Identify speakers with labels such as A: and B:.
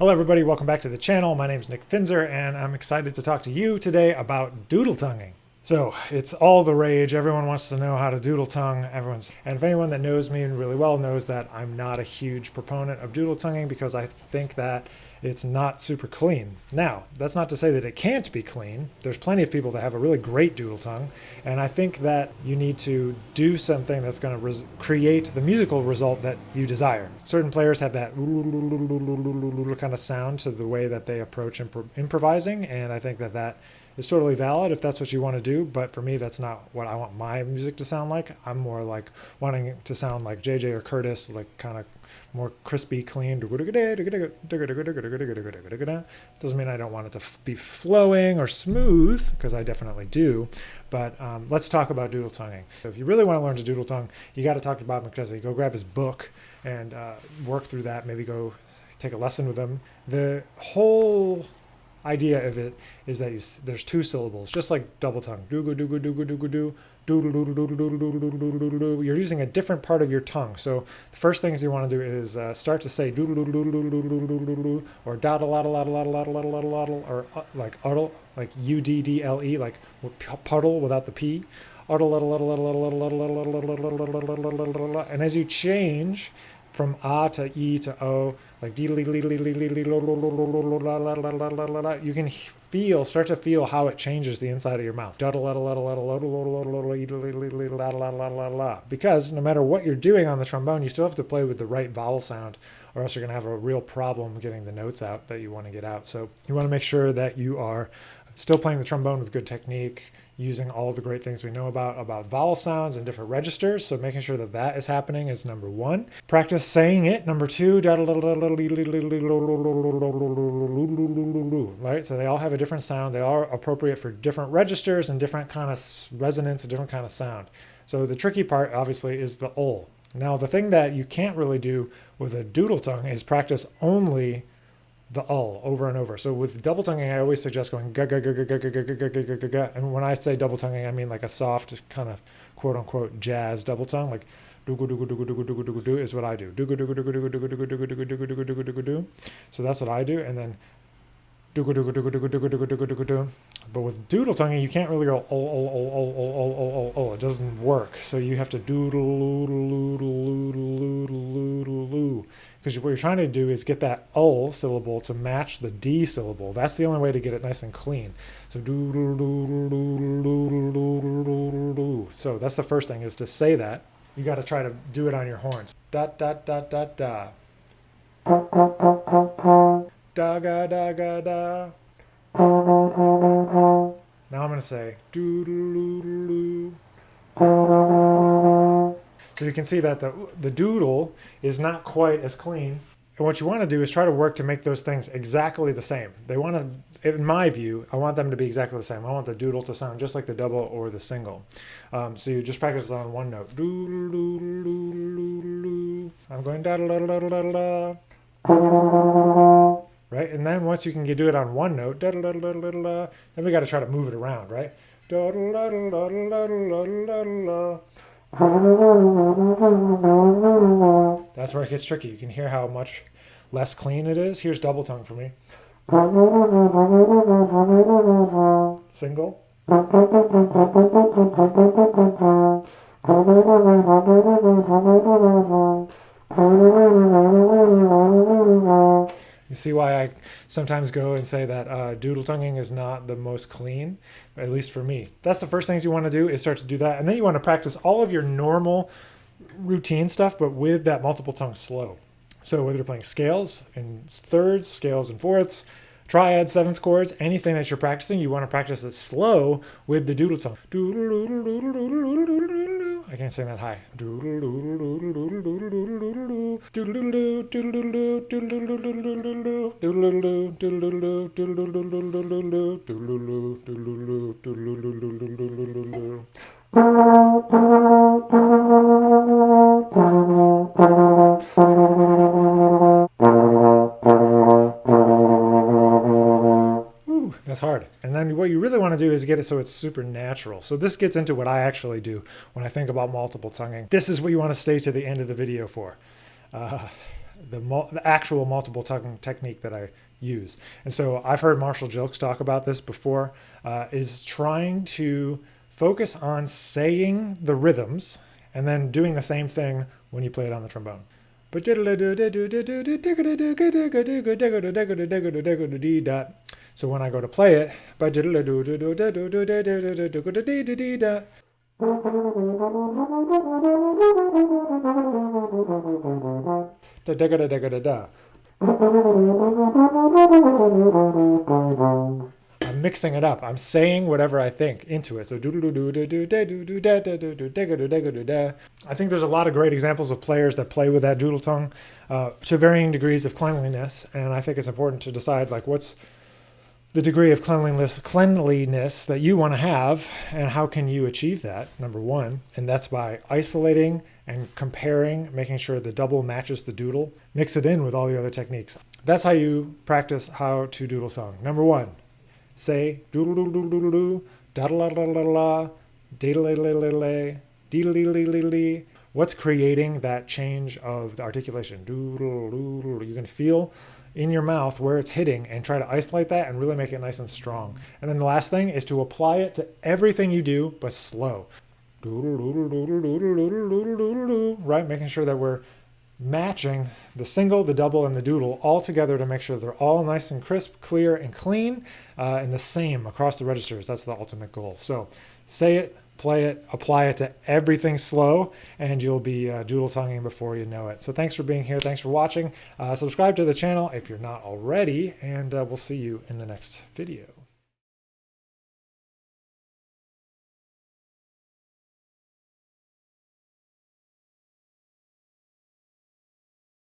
A: Hello everybody, welcome back to the channel. My name is Nick Finzer and I'm excited to talk to you today about doodle tonguing. So it's all the rage. Everyone wants to know how to doodle tongue. And if anyone that knows me really well knows that I'm not a huge proponent of doodle tonguing because I think that it's not super clean. Now, that's not to say that it can't be clean. There's plenty of people that have a really great doodle tongue, and I think that you need to do something that's going to create the musical result that you desire. Certain players have that kind of sound to the way that they approach improvising, and I think that that is totally valid if that's what you want to do, but for me that's not what I want my music to sound like. I'm more like wanting it to sound like JJ or Curtis, like kind of more crispy, clean. Doesn't mean I don't want it to be flowing or smooth, because I definitely do, but let's talk about doodle tonguing. So if you really want to learn to doodle tongue, you got to talk to Bob McChesney. Go grab his book and work through that. Maybe go take a lesson with him. The whole idea of it is that there's two syllables, just like double tongue. Doodle doodle doodle doodle doodle doodle doodle doodle doodle doodle doodle doodle. You're using a different part of your tongue. So the first things you want to do is start to say doodle doodle doodle doodle doodle doodle doodle, or daddle daddle daddle daddle daddle daddle daddle, or like uddle, like UDDLE, like puddle without the P. And as you change from ah to e to o, like you can start to feel how it changes the inside of your mouth. Because no matter what you're doing on the trombone, you still have to play with the right vowel sound, or else you're going to have a real problem getting the notes out that you want to get out. So you want to make sure that you are still playing the trombone with good technique, using all the great things we know about vowel sounds and different registers. So making sure that that is happening is number one. Practice saying it. Number two, right? So they all have a different sound. They are appropriate for different registers and different kind of resonance, a different kind of sound. So the tricky part, obviously, is the ul. Now, the thing that you can't really do with a doodle tongue is practice only the ul over and over. So with double tonguing, I always suggest going ga ga ga ga ga ga ga ga ga ga ga. And when I say double tonguing, I mean like a soft kind of quote unquote jazz double tongue, like do go do go do go do go do go do go do is what I do. Do go do go do go do go do go do go do go do go do go do go do go do go do. So that's what I do, and then do go do go do go do go do go do go do go do go do. But with doodle tonguing, you can't really go oh. It doesn't work. So you have to doodle doodle, because what you're trying to do is get that ul syllable to match the d syllable. That's the only way to get it nice and clean. So doodle doodle doodle doodle doodle doodle. So that's the first thing, is to say that. You got to try to do it on your horns. Da da da da da. Da ga da ga da. Now I'm going to say doodle. So you can see that the doodle is not quite as clean. And what you want to do is try to work to make those things exactly the same. They want to, in my view, I want them to be exactly the same. I want the doodle to sound just like the double or the single. So you just practice on one note. Doodle doodle doodle doodle. I'm going da da da da da da. Right, and then once you can do it on one note, then we got to try to move it around, right? That's where it gets tricky. You can hear how much less clean it is. Here's double tongue for me. Single. You see why I sometimes go and say that doodle tonguing is not the most clean, at least for me. That's the first things you want to do, is start to do that. And then you want to practice all of your normal routine stuff, but with that multiple tongue slow. So whether you're playing scales and thirds, scales and fourths, triads, seventh chords, anything that you're practicing, you want to practice it slow with the doodle tongue. Doodle doodle doodle doodle doodle doodle. I can't sing that high. Doodle doodle doodle doodle doodle doodle doodle doodle doodle doodle doodle doodle. That's hard. And then what you really want to do is get it so it's super natural. So this gets into what I actually do when I think about multiple tonguing. This is what you want to stay to the end of the video for. the actual multiple tongue technique that I use. And so I've heard Marshall Jilks talk about this before, is trying to focus on saying the rhythms and then doing the same thing when you play it on the trombone. So when I go to play it, I'm mixing it up. I'm saying whatever I think into it. So I think there's a lot of great examples of players that play with that doodle tongue to varying degrees of cleanliness, and I think it's important to decide like what's the degree of cleanliness that you want to have, and how can you achieve that, number one. And that's by isolating and comparing, making sure the double matches the doodle. Mix it in with all the other techniques. That's how you practice how to doodle tongue. Number one, say doodle doodle doodle doodle doo, da da da da da da, da da da da. What's creating that change of the articulation? Doodle doodle. You can feel in your mouth where it's hitting and try to isolate that and really make it nice and strong. And then the last thing is to apply it to everything you do, but slow. Doodle doodle doodle doodle doodle doodle doodle, right? Making sure that we're matching the single, the double, and the doodle all together to make sure they're all nice and crisp, clear, and clean, and the same across the registers. That's the ultimate goal. So say it, play it, apply it to everything slow, and you'll be doodle tonguing before you know it. So thanks for being here. Thanks for watching. Subscribe to the channel if you're not already, and we'll see you in the next video.